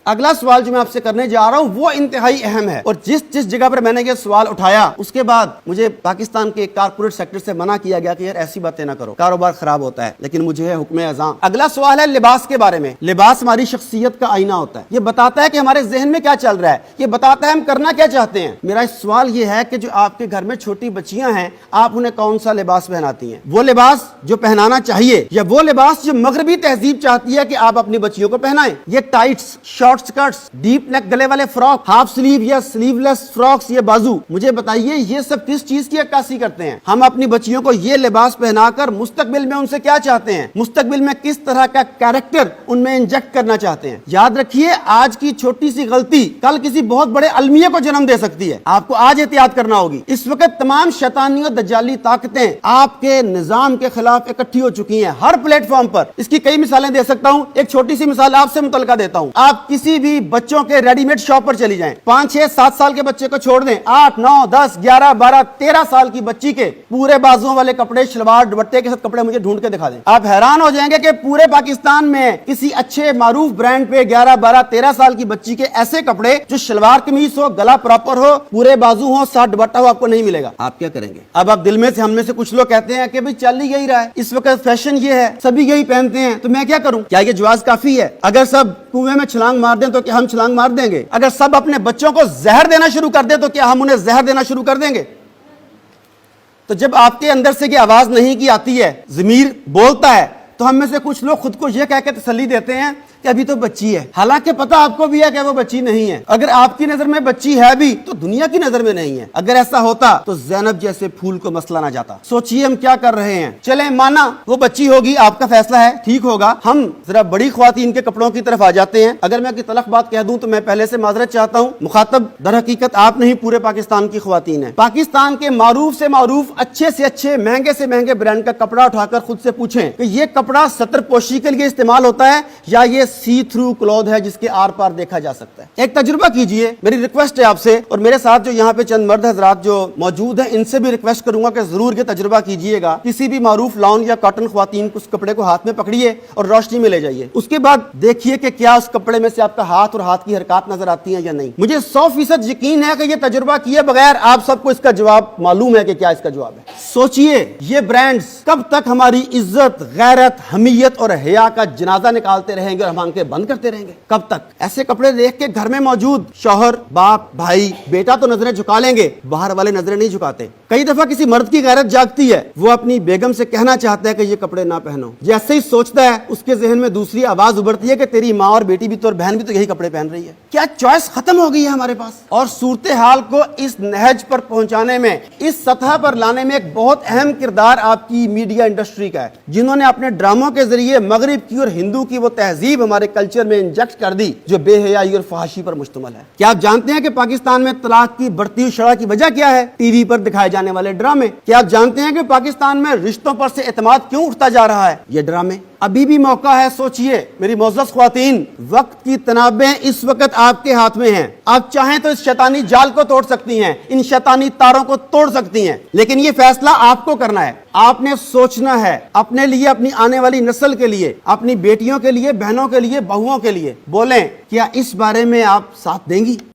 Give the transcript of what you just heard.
اگلا سوال جو میں آپ سے کرنے جا رہا ہوں وہ انتہائی اہم ہے، اور جس جگہ پر میں نے یہ سوال اٹھایا اس کے بعد مجھے پاکستان کے کارپوریٹ سیکٹر سے منع کیا گیا کہ یار ایسی باتیں نہ کرو، کاروبار خراب ہوتا ہے، لیکن مجھے ہے حکم اعظم۔ اگلا سوال ہے لباس کے بارے میں۔ لباس ہماری شخصیت کا آئینہ ہوتا ہے، یہ بتاتا ہے کہ ہمارے ذہن میں کیا چل رہا ہے، یہ بتاتا ہے ہم کرنا کیا چاہتے ہیں۔ میرا سوال یہ ہے کہ جو آپ کے گھر میں چھوٹی بچیاں ہیں، آپ انہیں کون سا لباس پہناتی ہیں؟ وہ لباس جو پہنانا چاہیے یا وہ لباس جو مغربی تہذیب چاہتی ہے کہ آپ اپنی بچیوں کو پہنائیں؟ یہ ٹائٹس، شارٹ سکرٹس، ڈیپ نیک گلے والے فراک، ہاف سلیو یا سلیو لیس فراکس، یہ بازو، مجھے بتائیے یہ سب کس چیز کی عکاسی کرتے ہیں؟ ہم اپنی بچیوں کو یہ لباس پہنا کر مستقبل میں ان سے کیا چاہتے ہیں؟ مستقبل میں کس طرح کا کیریکٹر ان میں انجیکٹ کرنا چاہتے ہیں؟ یاد رکھیے آج کی چھوٹی سی غلطی کل کسی بہت بڑے المیہ کو جنم دے سکتی ہے، آپ کو آج احتیاط کرنا ہوگی۔ اس وقت تمام شیطانی اور دجالی طاقتیں آپ کے نظام کے خلاف اکٹھی ہو چکی ہیں ہر پلیٹ فارم پر۔ اس کی کئی مثالیں دے سکتا ہوں، ایک چھوٹی سی مثال آپ سے متعلقہ دیتا ہوں۔ آپ کسی بھی بچوں کے ریڈی میڈ شاپ پر چلی جائیں، 5 6 7 سال کے بچے کو چھوڑ دیں، 8 9 10 11 12 13 سال کی بچی کے پورے بازوؤں والے کپڑے، شلوار دوپٹے کے ساتھ کپڑے مجھے ڈھونڈ کے دکھا دیں، آپ حیران ہو جائیں گے کہ پورے پاکستان میں کسی اچھے معروف برانڈ پہ 11 12 13 سال کی بچی کے ایسے کپڑے جو شلوار قمیص ہو، گلا پراپر ہو، پورے بازو ہو، ساتھ دوپٹہ ہو، آپ کو نہیں ملے گا۔ آپ کیا کریں گے؟ اب آپ دل میں سے، ہم میں سے کچھ لوگ کہتے ہیں کہ بھئی چل ہی یہی رہا ہے، اس وقت فیشن یہ ہے، سبھی یہی پہنتے ہیں، تو میں کیا کروں؟ کیا یہ جواز کافی ہے؟ اگر سب کنویں میں چھلانگ مار دیں تو کیا ہم چھلانگ مار دیں گے؟ اگر سب اپنے بچوں کو زہر دینا شروع کر دیں تو کیا ہم انہیں زہر دینا شروع کر دیں گے؟ تو جب آپ کے اندر سے یہ آواز نہیں کی آتی ہے، ضمیر بولتا ہے، تو ہم میں سے کچھ لوگ خود کو یہ کہہ کے تسلی دیتے ہیں کہ ابھی تو بچی ہے، حالانکہ پتہ آپ کو بھی ہے کہ وہ بچی نہیں ہے۔ اگر آپ کی نظر میں بچی ہے بھی تو دنیا کی نظر میں نہیں ہے۔ اگر ایسا ہوتا تو زینب جیسے پھول کو مسئلہ نہ جاتا۔ سوچئے ہم کیا کر رہے ہیں۔ چلیں مانا وہ بچی ہوگی، آپ کا فیصلہ ہے، ٹھیک ہوگا۔ ہم ذرا بڑی خواتین کے کپڑوں کی طرف آ جاتے ہیں۔ اگر میں کوئی تلخ بات کہہ دوں تو میں پہلے سے معذرت چاہتا ہوں، مخاطب در حقیقت آپ نہیں، پورے پاکستان کی خواتین ہیں۔ پاکستان کے معروف سے معروف، اچھے سے اچھے، مہنگے سے مہنگے برانڈ کا کپڑا اٹھا کر خود سے پوچھیں کہ یہ کپڑا ستر پوشی کے لیے استعمال ہوتا ہے یا یہ سی تھرو ہے جس کے آر پار دیکھا جا سکتا ہے۔ ایک تجربہ کیجئے، میری ریکویسٹ ہے آپ سے، اور میرے ساتھ جو یہاں پہ چند مرد حضرات جو موجود ہیں ان سے بھی ریکویسٹ کروں گا کہ ضرور یہ تجربہ کیجئے گا۔ کسی بھی معروف لان یا کاٹن خواتین کو اس کپڑے کو ہاتھ میں پکڑیے اور روشنی میں لے جائیے، اس کے بعد دیکھیے کہ کیا اس کپڑے میں سے آپ کا ہاتھ اور ہاتھ کی حرکات نظر آتی ہیں یا نہیں۔ مجھے 100% یقین ہے کہ یہ تجربہ کیے بغیر آپ سب کو اس کا جواب معلوم ہے کہ کیا اس کا جواب ہے۔ سوچئے یہ برانڈز کب تک ہماری عزت، غیرت، حمیت اور حیا کا جنازہ نکالتے رہیں گے اور ہم آنکھیں بند کرتے رہیں گے؟ کب تک؟ ایسے کپڑے دیکھ کے گھر میں موجود شوہر، باپ، بھائی، بیٹا تو نظریں جھکا لیں گے، باہر والے نظریں نہیں جھکاتے۔ کئی دفعہ کسی مرد کی غیرت جاگتی ہے، وہ اپنی بیگم سے کہنا چاہتا ہے کہ یہ کپڑے نہ پہنو، جیسے ہی سوچتا ہے اس کے ذہن میں دوسری آواز ابھرتی ہے کہ تیری ماں اور بیٹی بھی تو اور بہن بھی تو یہی کپڑے پہن رہی ہے۔ کیا چوائس ختم ہو گئی ہے ہمارے پاس؟ اور صورتحال کو اس نہج پر پہنچانے میں، اس سطح پر لانے میں ایک بہت اہم کردار آپ کی میڈیا انڈسٹری کا ہے، جنہوں نے اپنے ڈراموں کے ذریعے مغرب کی اور ہندو کی وہ تہذیب ہمارے کلچر میں انجیکٹ کر دی جو بے حیائی اور فحاشی پر مشتمل ہے۔ کیا آپ جانتے ہیں کہ پاکستان میں طلاق کی بڑھتی ہوئی شرح کی وجہ کیا ہے؟ ٹی وی پر دکھائے جانے والے ڈرامے۔ کیا آپ جانتے ہیں کہ پاکستان میں رشتوں پر سے اعتماد کیوں اٹھتا جا رہا ہے؟ یہ ڈرامے۔ ابھی بھی موقع ہے، سوچئے میری معزز خواتین، وقت کی تنابیں اس وقت آپ کے ہاتھ میں ہیں۔ آپ چاہیں تو اس شیطانی جال کو توڑ سکتی ہیں، ان شیطانی تاروں کو توڑ سکتی ہیں، لیکن یہ فیصلہ آپ کو کرنا ہے۔ آپ نے سوچنا ہے اپنے لیے، اپنی آنے والی نسل کے لیے، اپنی بیٹیوں کے لیے، بہنوں کے لیے، بہوؤں کے لیے۔ بولیں کیا اس بارے میں آپ ساتھ دیں گی؟